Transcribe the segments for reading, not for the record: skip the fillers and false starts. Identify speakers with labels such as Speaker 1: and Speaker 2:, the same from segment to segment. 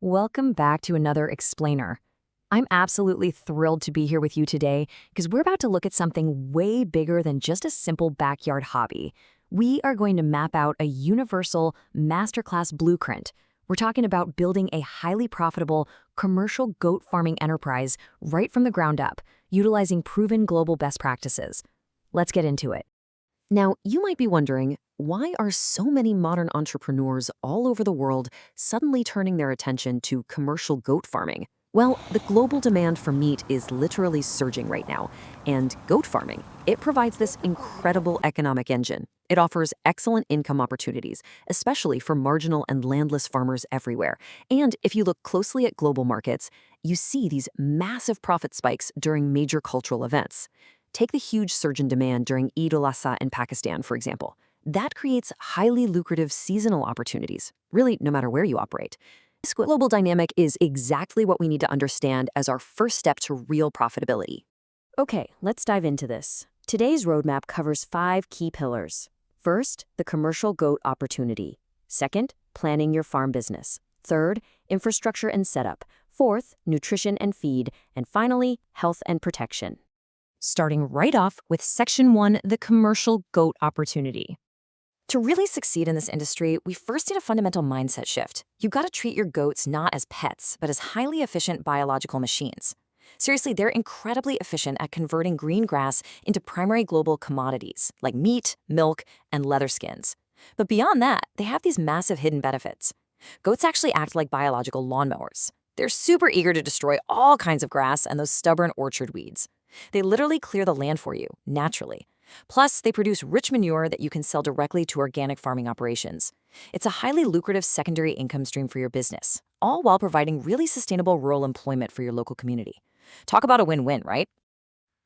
Speaker 1: Welcome back to another explainer. I'm absolutely thrilled to be here with you today because we're about to look at something way bigger than just a simple backyard hobby. We are going to map out a universal masterclass blueprint. We're talking about building a highly profitable commercial goat farming enterprise right from the ground up, utilizing proven global best practices. Let's get into it. Now, you might be wondering, why are so many modern entrepreneurs all over the world suddenly turning their attention to commercial goat farming? Well, the global demand for meat is literally surging right now, and goat farming, it provides this incredible economic engine. It offers excellent income opportunities, especially for marginal and landless farmers everywhere. And if you look closely at global markets, you see these massive profit spikes during major cultural events. Take the huge surge in demand during Eid al-Adha in Pakistan, for example. That creates highly lucrative seasonal opportunities, really no matter where you operate. This global dynamic is exactly what we need to understand as our first step to real profitability. Okay, let's dive into this. Today's roadmap covers 5 key pillars. First, the commercial goat opportunity. Second, planning your farm business. Third, infrastructure and setup. Fourth, nutrition and feed. And finally, health and protection. Starting right off with Section 1, the commercial goat opportunity. To really succeed in this industry, we first need a fundamental mindset shift. You've got to treat your goats not as pets, but as highly efficient biological machines. Seriously, they're incredibly efficient at converting green grass into primary global commodities, like meat, milk, and leather skins. But beyond that, they have these massive hidden benefits. Goats actually act like biological lawnmowers. They're super eager to destroy all kinds of grass and those stubborn orchard weeds. They literally clear the land for you, naturally. Plus, they produce rich manure that you can sell directly to organic farming operations. It's a highly lucrative secondary income stream for your business, all while providing really sustainable rural employment for your local community. Talk about a win-win, right?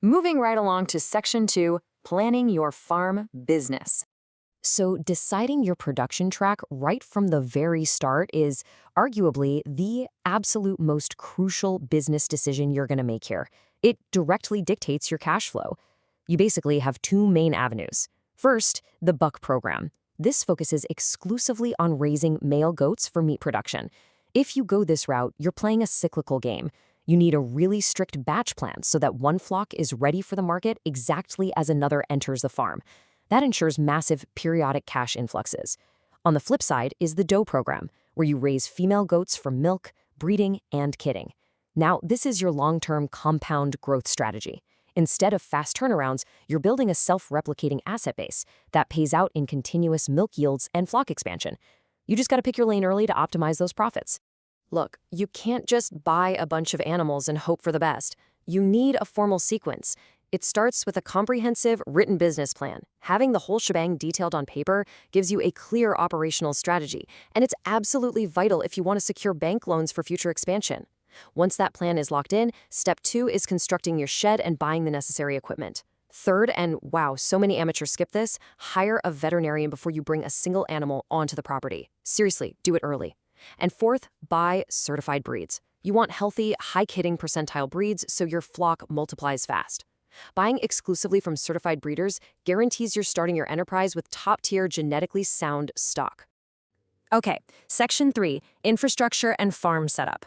Speaker 1: Moving right along to Section 2, planning your farm business. So deciding your production track right from the very start is arguably the absolute most crucial business decision you're going to make here. It directly dictates your cash flow. You basically have 2 main avenues. First, the buck program. This focuses exclusively on raising male goats for meat production. If you go this route, you're playing a cyclical game. You need a really strict batch plan so that one flock is ready for the market exactly as another enters the farm. That ensures massive periodic cash influxes. On the flip side is the doe program, where you raise female goats for milk, breeding, and kidding. Now, this is your long-term compound growth strategy. Instead of fast turnarounds, you're building a self-replicating asset base that pays out in continuous milk yields and flock expansion. You just got to pick your lane early to optimize those profits. Look, you can't just buy a bunch of animals and hope for the best. You need a formal sequence. It starts with a comprehensive, written business plan. Having the whole shebang detailed on paper gives you a clear operational strategy, and it's absolutely vital if you want to secure bank loans for future expansion. Once that plan is locked in, step 2 is constructing your shed and buying the necessary equipment. Third, and wow, so many amateurs skip this, hire a veterinarian before you bring a single animal onto the property. Seriously, do it early. And fourth, buy certified breeds. You want healthy, high-kitting percentile breeds so your flock multiplies fast. Buying exclusively from certified breeders guarantees you're starting your enterprise with top-tier genetically sound stock. Okay, Section 3, infrastructure and farm setup.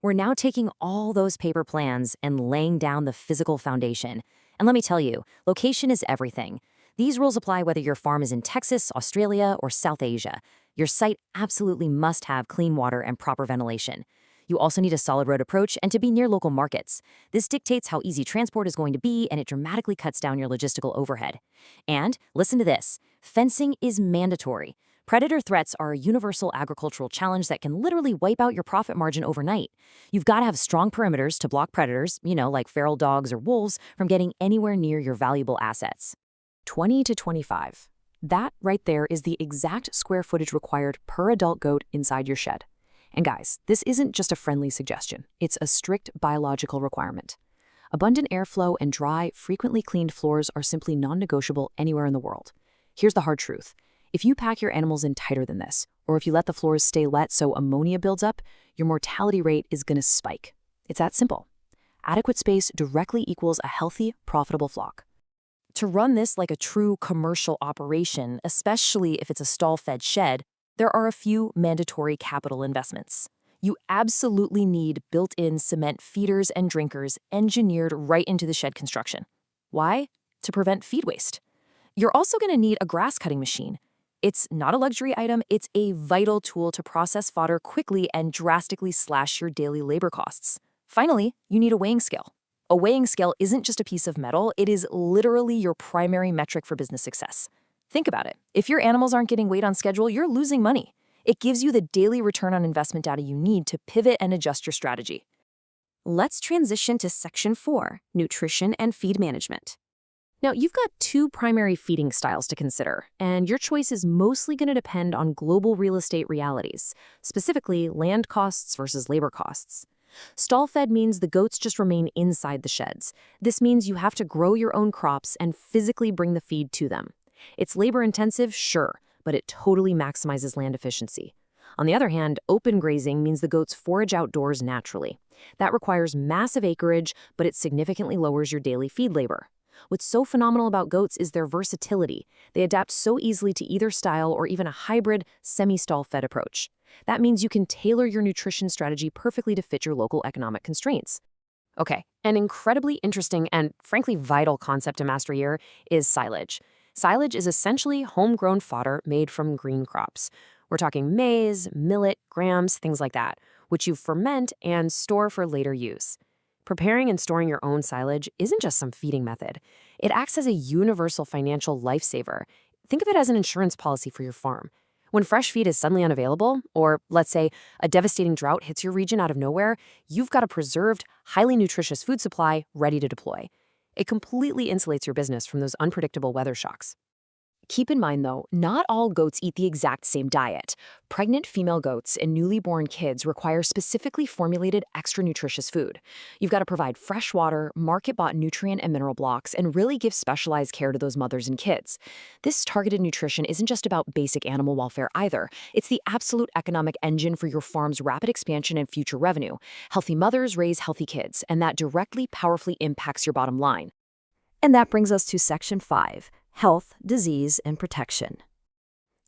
Speaker 1: We're now taking all those paper plans and laying down the physical foundation. And let me tell you, location is everything. These rules apply whether your farm is in Texas, Australia, or South Asia. Your site absolutely must have clean water and proper ventilation. You also need a solid road approach and to be near local markets. This dictates how easy transport is going to be, and it dramatically cuts down your logistical overhead. And listen to this, fencing is mandatory. Predator threats are a universal agricultural challenge that can literally wipe out your profit margin overnight. You've got to have strong perimeters to block predators, like feral dogs or wolves, from getting anywhere near your valuable assets. 20 to 25. That right there is the exact square footage required per adult goat inside your shed. And guys, this isn't just a friendly suggestion. It's a strict biological requirement. Abundant airflow and dry, frequently cleaned floors are simply non-negotiable anywhere in the world. Here's the hard truth. If you pack your animals in tighter than this, or if you let the floors stay wet so ammonia builds up, your mortality rate is going to spike. It's that simple. Adequate space directly equals a healthy, profitable flock. To run this like a true commercial operation, especially if it's a stall-fed shed, there are a few mandatory capital investments. You absolutely need built-in cement feeders and drinkers engineered right into the shed construction. Why? To prevent feed waste. You're also going to need a grass cutting machine. It's not a luxury item, it's a vital tool to process fodder quickly and drastically slash your daily labor costs. Finally, you need a weighing scale. A weighing scale isn't just a piece of metal, it is literally your primary metric for business success. Think about it. If your animals aren't getting weighed on schedule, you're losing money. It gives you the daily return on investment data you need to pivot and adjust your strategy. Let's transition to Section 4, Nutrition and Feed Management. Now, you've got two primary feeding styles to consider, and your choice is mostly going to depend on global real estate realities, specifically land costs versus labor costs. Stall-fed means the goats just remain inside the sheds. This means you have to grow your own crops and physically bring the feed to them. It's labor-intensive, sure, but it totally maximizes land efficiency. On the other hand, open grazing means the goats forage outdoors naturally. That requires massive acreage, but it significantly lowers your daily feed labor. What's so phenomenal about goats is their versatility. They adapt so easily to either style or even a hybrid, semi-stall-fed approach. That means you can tailor your nutrition strategy perfectly to fit your local economic constraints. Okay, an incredibly interesting and frankly vital concept to master here is silage. Silage is essentially homegrown fodder made from green crops. We're talking maize, millet, grams, things like that, which you ferment and store for later use. Preparing and storing your own silage isn't just some feeding method. It acts as a universal financial lifesaver. Think of it as an insurance policy for your farm. When fresh feed is suddenly unavailable, or let's say a devastating drought hits your region out of nowhere, you've got a preserved, highly nutritious food supply ready to deploy. It completely insulates your business from those unpredictable weather shocks. Keep in mind, though, not all goats eat the exact same diet. Pregnant female goats and newly born kids require specifically formulated extra nutritious food. You've got to provide fresh water, market-bought nutrient and mineral blocks, and really give specialized care to those mothers and kids. This targeted nutrition isn't just about basic animal welfare either. It's the absolute economic engine for your farm's rapid expansion and future revenue. Healthy mothers raise healthy kids, and that directly, powerfully impacts your bottom line. And that brings us to Section 5. Health, disease, and protection.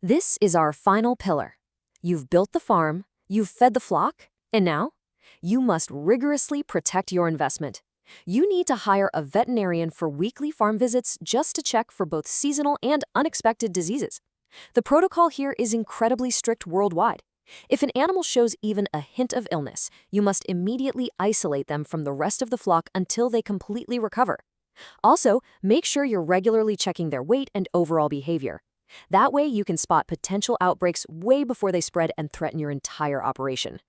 Speaker 1: This is our final pillar. You've built the farm, you've fed the flock, and now you must rigorously protect your investment. You need to hire a veterinarian for weekly farm visits just to check for both seasonal and unexpected diseases. The protocol here is incredibly strict worldwide. If an animal shows even a hint of illness, you must immediately isolate them from the rest of the flock until they completely recover. Also, make sure you're regularly checking their weight and overall behavior. That way, you can spot potential outbreaks way before they spread and threaten your entire operation.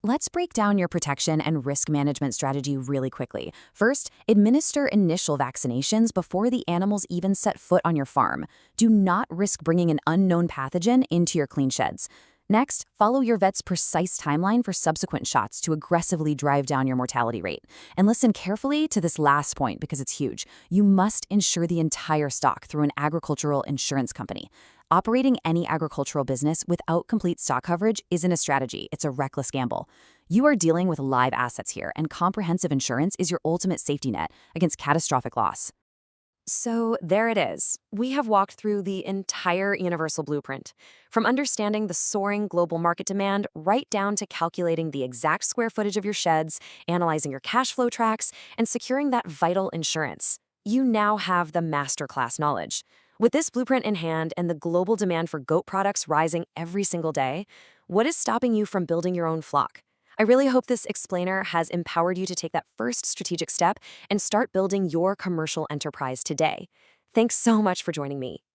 Speaker 1: Let's break down your protection and risk management strategy really quickly. First, administer initial vaccinations before the animals even set foot on your farm. Do not risk bringing an unknown pathogen into your clean sheds. Next, follow your vet's precise timeline for subsequent shots to aggressively drive down your mortality rate. And listen carefully to this last point because it's huge. You must insure the entire stock through an agricultural insurance company. Operating any agricultural business without complete stock coverage isn't a strategy, it's a reckless gamble. You are dealing with live assets here, and comprehensive insurance is your ultimate safety net against catastrophic loss. So there it is. We have walked through the entire universal blueprint, from understanding the soaring global market demand right down to calculating the exact square footage of your sheds, analyzing your cash flow tracks, and securing that vital insurance. You now have the masterclass knowledge. With this blueprint in hand and the global demand for goat products rising every single day, what is stopping you from building your own flock? I really hope this explainer has empowered you to take that first strategic step and start building your commercial enterprise today. Thanks so much for joining me.